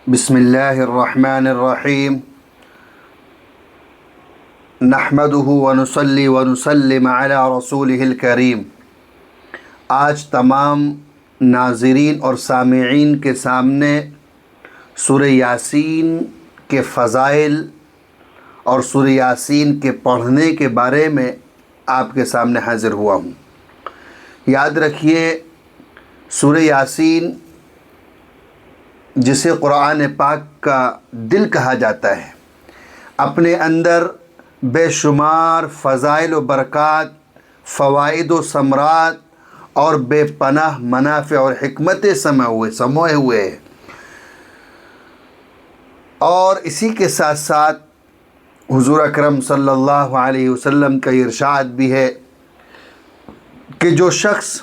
بسم اللہ الرحمن الرحیم نحمده ونصلی ونسلم علی رسولہ الکریم۔ آج تمام ناظرین اور سامعین کے سامنے سورہ یاسین کے فضائل اور سورہ یاسین کے پڑھنے کے بارے میں آپ کے سامنے حاضر ہوا ہوں۔ یاد رکھیے، سورہ یاسین جسے قرآن پاک کا دل کہا جاتا ہے، اپنے اندر بے شمار فضائل و برکات، فوائد و ثمرات اور بے پناہ منافع اور حکمتیں سموئے ہوئے ہیں۔ اور اسی کے ساتھ ساتھ حضور اکرم صلی اللہ علیہ وسلم کا ارشاد بھی ہے کہ جو شخص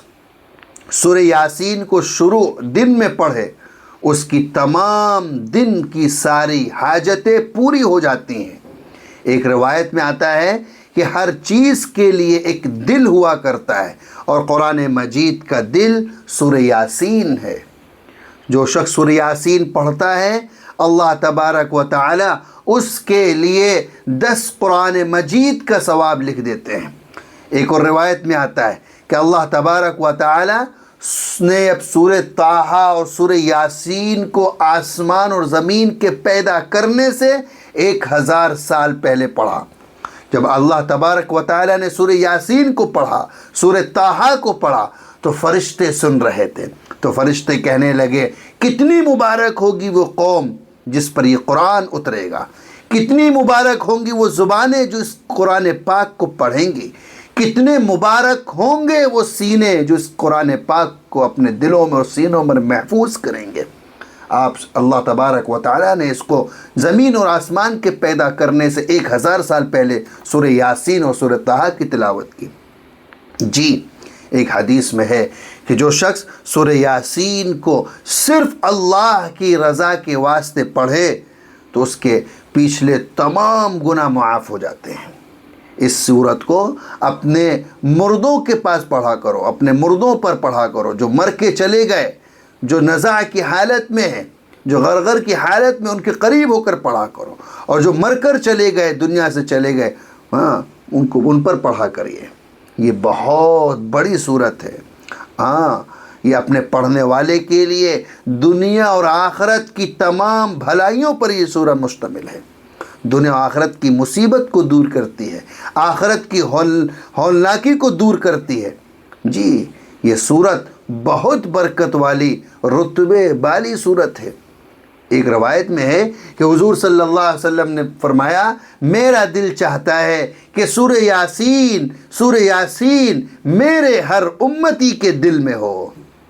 سورہ یاسین کو شروع دن میں پڑھے، اس کی تمام دن کی ساری حاجتیں پوری ہو جاتی ہیں۔ ایک روایت میں آتا ہے کہ ہر چیز کے لیے ایک دل ہوا کرتا ہے، اور قرآن مجید کا دل سورہ یاسین ہے۔ جو شخص سورہ یاسین پڑھتا ہے، اللہ تبارک و تعالی اس کے لیے 10 قرآن مجید کا ثواب لکھ دیتے ہیں۔ ایک اور روایت میں آتا ہے کہ اللہ تبارک و تعالی نے اب سورہ طٰہٰ اور سورہ یاسین کو آسمان اور زمین کے پیدا کرنے سے 1000 سال پہلے پڑھا۔ جب اللہ تبارک و تعالی نے سورہ یاسین کو پڑھا، سورہ طٰہٰ کو پڑھا، تو فرشتے سن رہے تھے۔ تو فرشتے کہنے لگے، کتنی مبارک ہوگی وہ قوم جس پر یہ قرآن اترے گا، کتنی مبارک ہوں گی وہ زبانیں جو اس قرآن پاک کو پڑھیں گی، کتنے مبارک ہوں گے وہ سینے جو اس قرآن پاک کو اپنے دلوں میں اور سینوں میں محفوظ کریں گے۔ اللہ تبارک و تعالیٰ نے اس کو زمین اور آسمان کے پیدا کرنے سے 1000 سال پہلے سورہ یاسین اور سورہ طٰہٰ کی تلاوت کی۔ جی، ایک حدیث میں ہے کہ جو شخص سورہ یاسین کو صرف اللہ کی رضا کے واسطے پڑھے تو اس کے پچھلے تمام گناہ معاف ہو جاتے ہیں۔ اس سورت کو اپنے مردوں کے پاس پڑھا کرو، اپنے مردوں پر پڑھا کرو، جو مر کے چلے گئے، جو نزاع کی حالت میں ہیں، جو غرغر کی حالت میں، ان کے قریب ہو کر پڑھا کرو، اور جو مر کر چلے گئے، دنیا سے چلے گئے، ان پر پڑھا کریے۔ یہ بہت بڑی سورت ہے۔ یہ اپنے پڑھنے والے کے لیے دنیا اور آخرت کی تمام بھلائیوں پر یہ سورت مشتمل ہے۔ دنیا و آخرت کی مصیبت کو دور کرتی ہے، آخرت کی ہولناکی کو دور کرتی ہے۔ جی، یہ سورت بہت برکت والی، رتبے والی سورت ہے۔ ایک روایت میں ہے کہ حضور صلی اللہ علیہ وسلم نے فرمایا، میرا دل چاہتا ہے کہ سورہ یاسین میرے ہر امتی کے دل میں ہو،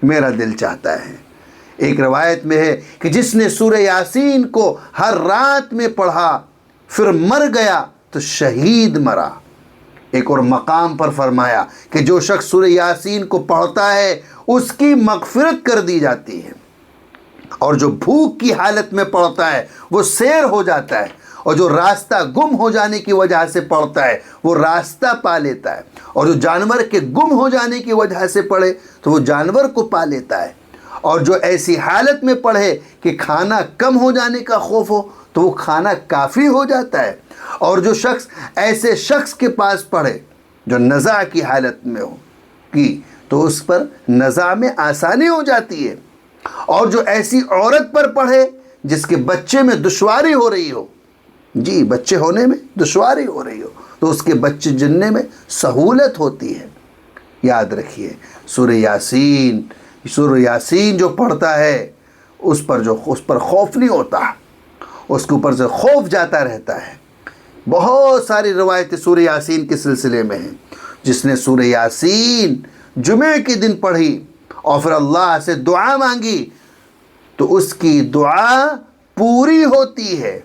میرا دل چاہتا ہے۔ ایک روایت میں ہے کہ جس نے سورہ یاسین کو ہر رات میں پڑھا پھر مر گیا تو شہید مرا۔ ایک اور مقام پر فرمایا کہ جو شخص سورہ یاسین کو پڑھتا ہے اس کی مغفرت کر دی جاتی ہے، اور جو بھوک کی حالت میں پڑھتا ہے وہ سیر ہو جاتا ہے، اور جو راستہ گم ہو جانے کی وجہ سے پڑھتا ہے وہ راستہ پا لیتا ہے، اور جو جانور کے گم ہو جانے کی وجہ سے پڑھے تو وہ جانور کو پا لیتا ہے، اور جو ایسی حالت میں پڑھے کہ کھانا کم ہو جانے کا خوف ہو تو وہ کھانا کافی ہو جاتا ہے، اور جو شخص ایسے شخص کے پاس پڑھے جو نزاع کی حالت میں ہو تو اس پر نزاع میں آسانی ہو جاتی ہے، اور جو ایسی عورت پر پڑھے جس کے بچے میں دشواری ہو رہی ہو، جی، بچے ہونے میں دشواری ہو رہی ہو، تو اس کے بچے جننے میں سہولت ہوتی ہے۔ یاد رکھیے، سورہ یاسین جو پڑھتا ہے اس پر خوف نہیں ہوتا، اس کے اوپر سے خوف جاتا رہتا ہے۔ بہت ساری روایتیں سورہ یاسین کے سلسلے میں ہیں۔ جس نے سورہ یاسین جمعے کے دن پڑھی اور پھر اللہ سے دعا مانگی تو اس کی دعا پوری ہوتی ہے۔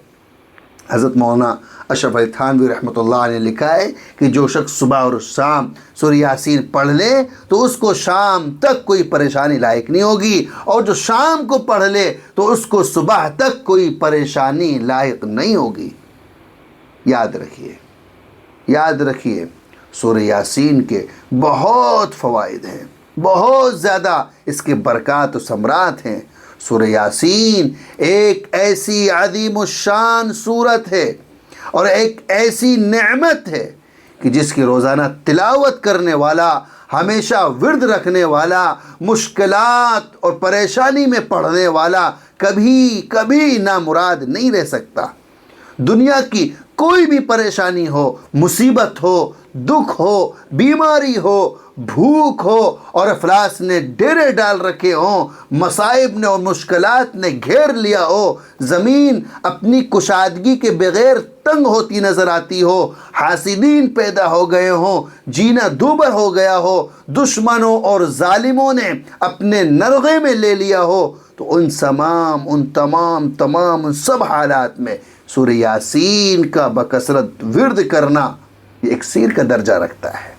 حضرت مولانا اشرف علی تھانوی رحمۃ اللہ علیہ نے لکھا ہے کہ جو شخص صبح اور شام سورہ یاسین پڑھ لے تو اس کو شام تک کوئی پریشانی لاحق نہیں ہوگی، اور جو شام کو پڑھ لے تو اس کو صبح تک کوئی پریشانی لاحق نہیں ہوگی۔ یاد رکھیے، سورہ یاسین کے بہت فوائد ہیں، بہت زیادہ اس کے برکات و ثمرات ہیں۔ سورہ یاسین ایک ایسی عظیم الشان صورت ہے اور ایک ایسی نعمت ہے کہ جس کی روزانہ تلاوت کرنے والا، ہمیشہ ورد رکھنے والا، مشکلات اور پریشانی میں پڑھنے والا کبھی نامراد نہیں رہ سکتا۔ دنیا کی کوئی بھی پریشانی ہو، مصیبت ہو، دکھ ہو، بیماری ہو، بھوک ہو اور افلاس نے ڈیرے ڈال رکھے ہوں، مصائب نے اور مشکلات نے گھیر لیا ہو، زمین اپنی کشادگی کے بغیر تنگ ہوتی نظر آتی ہو، حاسدین پیدا ہو گئے ہوں، جینا دوبر ہو گیا ہو، دشمنوں اور ظالموں نے اپنے نرغے میں لے لیا ہو، تو ان تمام سب حالات میں سورہ یاسین کا بکثرت ورد کرنا یہ اکسیر کا درجہ رکھتا ہے۔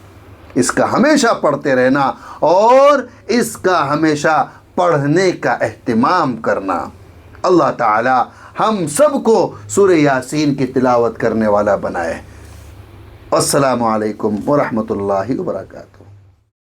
اس کا ہمیشہ پڑھتے رہنا اور اس کا ہمیشہ پڑھنے کا اہتمام کرنا۔ اللہ تعالی ہم سب کو سورہ یاسین کی تلاوت کرنے والا بنائے۔ السلام علیکم ورحمۃ اللہ وبرکاتہ۔